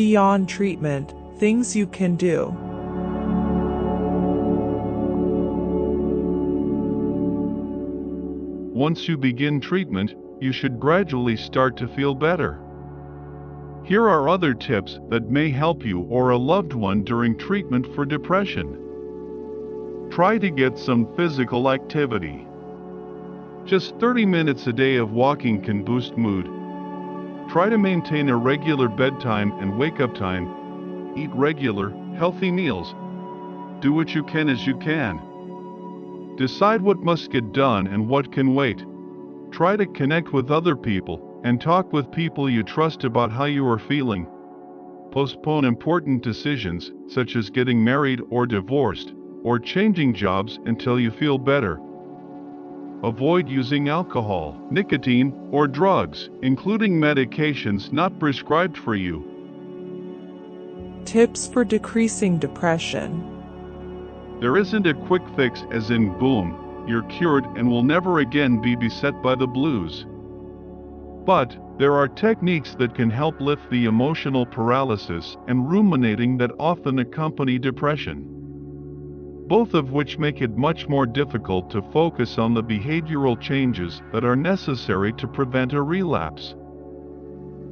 Beyond treatment, things you can do. Once you begin treatment, you should gradually start to feel better. Here are other tips that may help you or a loved one during treatment for depression. Try to get some physical activity. Just 30 minutes a day of walking can boost mood. Try to maintain a regular bedtime and wake-up time. Eat regular, healthy meals. Do what you can as you can. Decide what must get done and what can wait. Try to connect with other people and talk with people you trust about how you are feeling. Postpone important decisions, such as getting married or divorced, or changing jobs until you feel better. Avoid using alcohol, nicotine, or drugs, including medications not prescribed for you. Tips for decreasing depression. There isn't a quick fix as in boom, you're cured and will never again be beset by the blues. But there are techniques that can help lift the emotional paralysis and ruminating that often accompany depression, both of which make it much more difficult to focus on the behavioral changes that are necessary to prevent a relapse.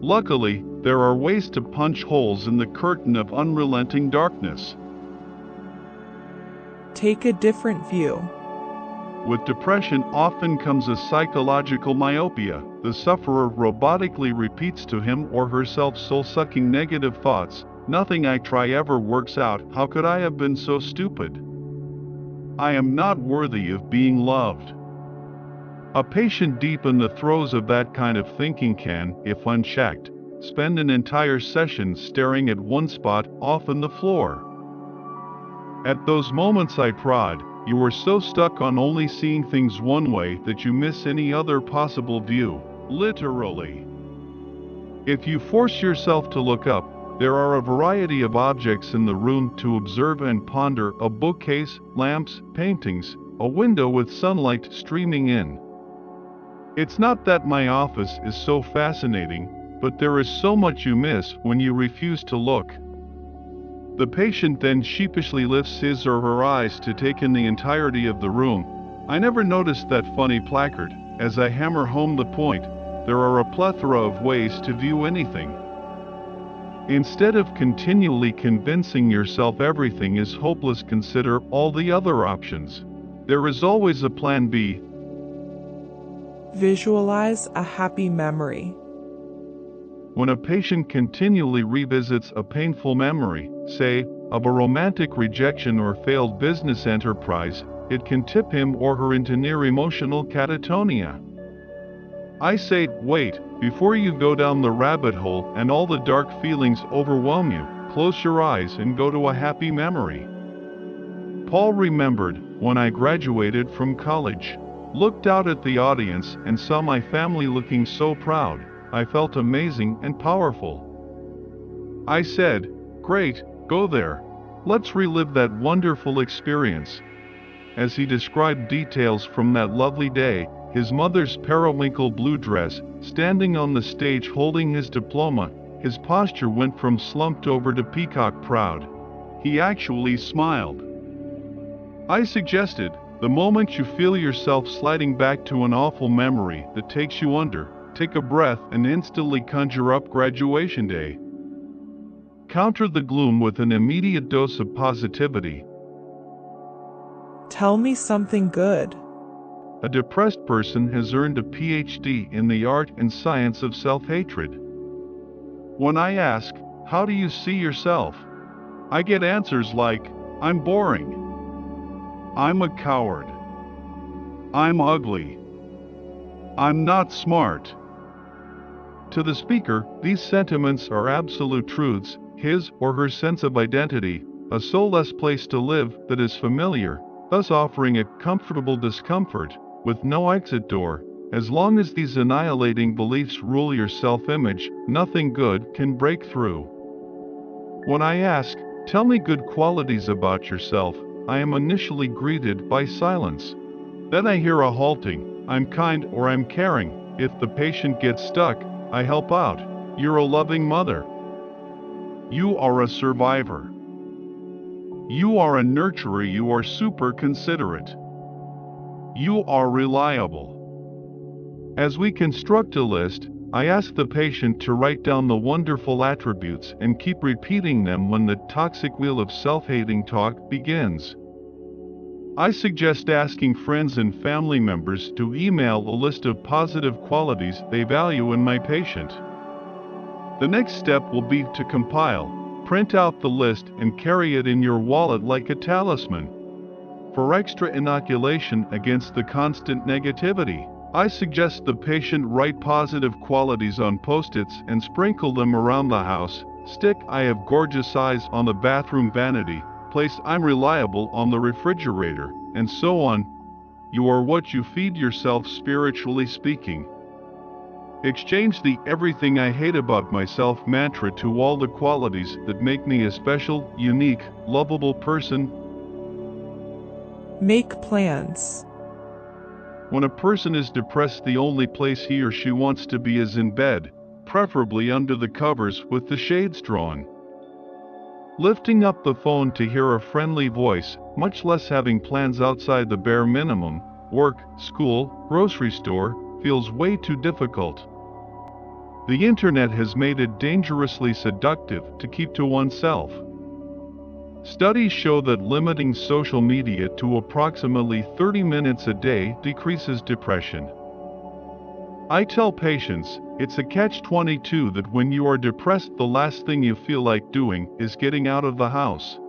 Luckily, there are ways to punch holes in the curtain of unrelenting darkness. Take a different view. With depression often comes a psychological myopia. The sufferer robotically repeats to him or herself soul-sucking negative thoughts. Nothing I try ever works out. How could I have been so stupid? I am not worthy of being loved. A patient deep in the throes of that kind of thinking can, if unchecked, spend an entire session staring at one spot, often the floor. At those moments I prod, you are so stuck on only seeing things one way that you miss any other possible view, literally. If you force yourself to look up, there are a variety of objects in the room to observe and ponder: a bookcase, lamps, paintings, a window with sunlight streaming in. It's not that my office is so fascinating, but there is so much you miss when you refuse to look. The patient then sheepishly lifts his or her eyes to take in the entirety of the room. I never noticed that funny placard. As I hammer home the point, there are a plethora of ways to view anything. Instead of continually convincing yourself everything is hopeless, consider all the other options. There is always a plan B. Visualize a happy memory. When a patient continually revisits a painful memory, say, of a romantic rejection or failed business enterprise, it can tip him or her into near emotional catatonia. I say, wait, before you go down the rabbit hole and all the dark feelings overwhelm you, close your eyes and go to a happy memory. Paul remembered, when I graduated from college, looked out at the audience and saw my family looking so proud, I felt amazing and powerful. I said, great, go there. Let's relive that wonderful experience. As he described details from that lovely day, his mother's periwinkle blue dress, standing on the stage holding his diploma, his posture went from slumped over to peacock proud. He actually smiled. I suggested, the moment you feel yourself sliding back to an awful memory that takes you under, take a breath and instantly conjure up graduation day. Counter the gloom with an immediate dose of positivity. Tell me something good. A depressed person has earned a PhD in the art and science of self-hatred. When I ask, how do you see yourself? I get answers like, I'm boring. I'm a coward. I'm ugly. I'm not smart. To the speaker, these sentiments are absolute truths. His or her sense of identity, a soulless place to live that is familiar, thus offering a comfortable discomfort, with no exit door. As long as these annihilating beliefs rule your self-image, nothing good can break through. When I ask, tell me good qualities about yourself, I am initially greeted by silence. Then I hear a halting, I'm kind or I'm caring. If the patient gets stuck, I help out. You're a loving mother. You are a survivor. You are a nurturer. You are super considerate. You are reliable. As we construct a list, I ask the patient to write down the wonderful attributes and keep repeating them when the toxic wheel of self-hating talk begins. I suggest asking friends and family members to email a list of positive qualities they value in my patient. The next step will be to compile, print out the list and carry it in your wallet like a talisman. For extra inoculation against the constant negativity, I suggest the patient write positive qualities on Post-its and sprinkle them around the house. Stick "I have gorgeous eyes" on the bathroom vanity, place "I'm reliable" on the refrigerator, and so on. You are what you feed yourself, spiritually speaking. Exchange the "everything I hate about myself" mantra to all the qualities that make me a special, unique, lovable person. Make plans. When a person is depressed, the only place he or she wants to be is in bed, preferably under the covers with the shades drawn. Lifting up the phone to hear a friendly voice, much less having plans outside the bare minimum, work, school, grocery store, feels way too difficult. The internet has made it dangerously seductive to keep to oneself. Studies show that limiting social media to approximately 30 minutes a day decreases depression. I tell patients, it's a catch-22 that when you are depressed, the last thing you feel like doing is getting out of the house.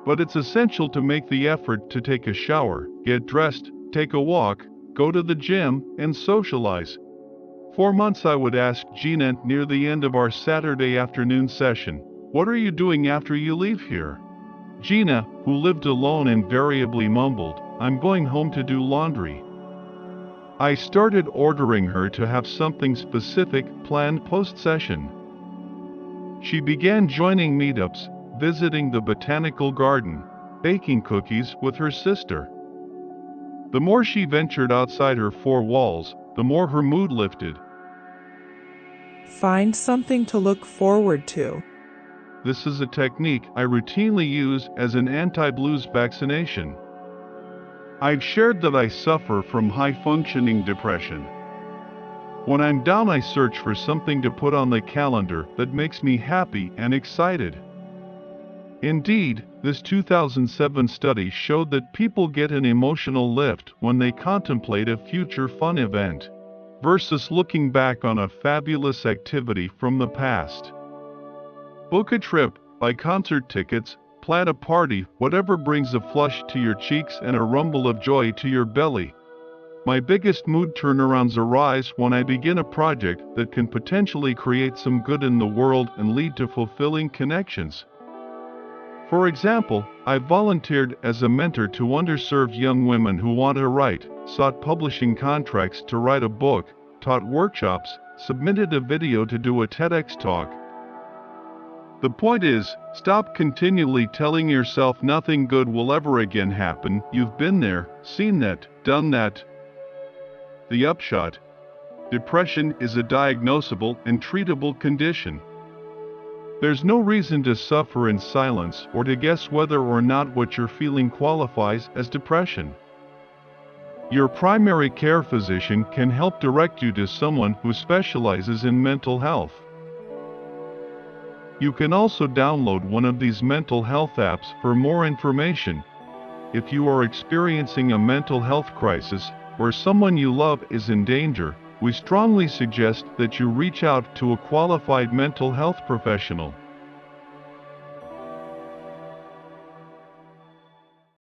But it's essential to make the effort to take a shower, get dressed, take a walk, go to the gym, and socialize. For months I would ask Gina near the end of our Saturday afternoon session, "What are you doing after you leave here?" Gina, who lived alone, invariably mumbled, "I'm going home to do laundry." I started ordering her to have something specific planned post-session. She began joining meetups, visiting the botanical garden, baking cookies with her sister. The more she ventured outside her four walls, the more her mood lifted. Find something to look forward to. This is a technique I routinely use as an anti-blues vaccination. I've shared that I suffer from high-functioning depression. When I'm down, I search for something to put on the calendar that makes me happy and excited. Indeed, this 2007 study showed that people get an emotional lift when they contemplate a future fun event, versus looking back on a fabulous activity from the past. Book a trip, buy concert tickets, plan a party, whatever brings a flush to your cheeks and a rumble of joy to your belly. My biggest mood turnarounds arise when I begin a project that can potentially create some good in the world and lead to fulfilling connections. For example, I volunteered as a mentor to underserved young women who want to write, sought publishing contracts to write a book, taught workshops, submitted a video to do a TEDx talk. The point is, stop continually telling yourself nothing good will ever again happen. You've been there, seen that, done that. The upshot: depression is a diagnosable and treatable condition. There's no reason to suffer in silence or to guess whether or not what you're feeling qualifies as depression. Your primary care physician can help direct you to someone who specializes in mental health. You can also download one of these mental health apps for more information. If you are experiencing a mental health crisis or someone you love is in danger, we strongly suggest that you reach out to a qualified mental health professional.